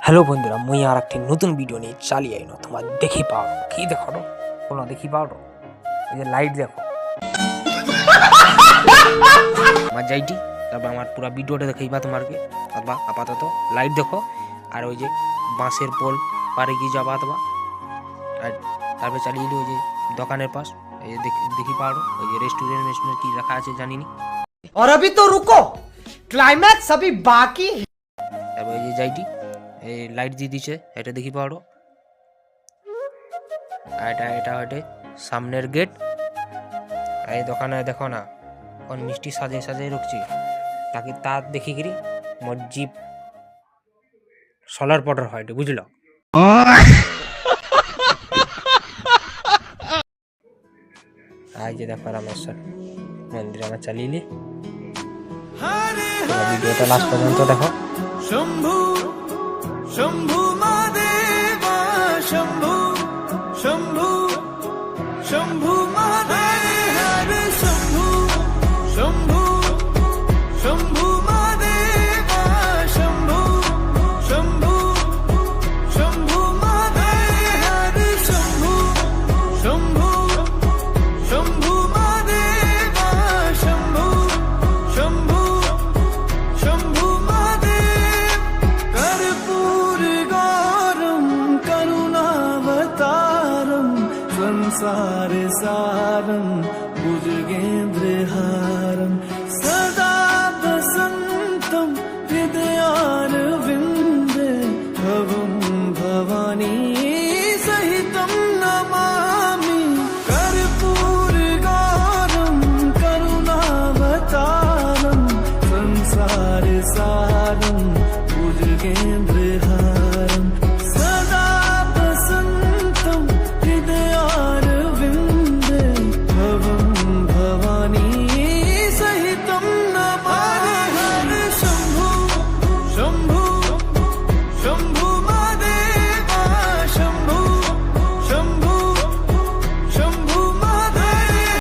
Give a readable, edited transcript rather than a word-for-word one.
Hello বন্ধুরা, মুই আর একটি নতুন ভিডিও নিয়ে চালিয়ে আইনো। তোমার দেখি পাও কি দেখো কোনো দেখি পাও এই যে লাইট দেখো আমার যাইটি, তারপর আমার পুরো ভিডিওটা দেখাইবা তোমাকে। অথবা আপাতত লাইট দেখো, আর ওই যে বাঁশের পোল পারে গিয়ে যাবা অথবা, আর তারপরে চালিয়ে ওই যে দোকানের পাশ এই যে দেখি পাও ওই যে রেস্টুরেন্ট কি রাখা আছে জানিনি। और अभी तो रुको, क्लाइमैक्स अभी बाकी। তারপর এই যে যাইটি এই লাইট দিয়ে দিছে, এটা দেখি পাও। আর এটা হটে সামনের গেট। এই দোকানে দেখো না কোন মিষ্টি সাজিয়ে সাজিয়ে রাখছি, তাকে তা দেখি করি মোর জিপ সোলার পটার হয়, বুঝলো? এই যে দেখো রামেশ্বর মন্দির আমরা চালিয়ে ভিডিওটা লাস্ট পর্যন্ত দেখো। शंभु शंभु महादेवा शंभु शंभु शंभु महादेव हरे शंभु शंभु शंभु महादेवा शंभु शंभु शंभु महादेव हरे शंभु शंभु शंभु महादेवा शंभु शंभु शंभु संसार सारं भुजगेन्द्रहारं सदा वसन्तं हृदयारविन्दे भवं भवानी सहितं नमामि कर्पूरगौरं करुणावतारं संसार सारं भुजगेन्द्रहारं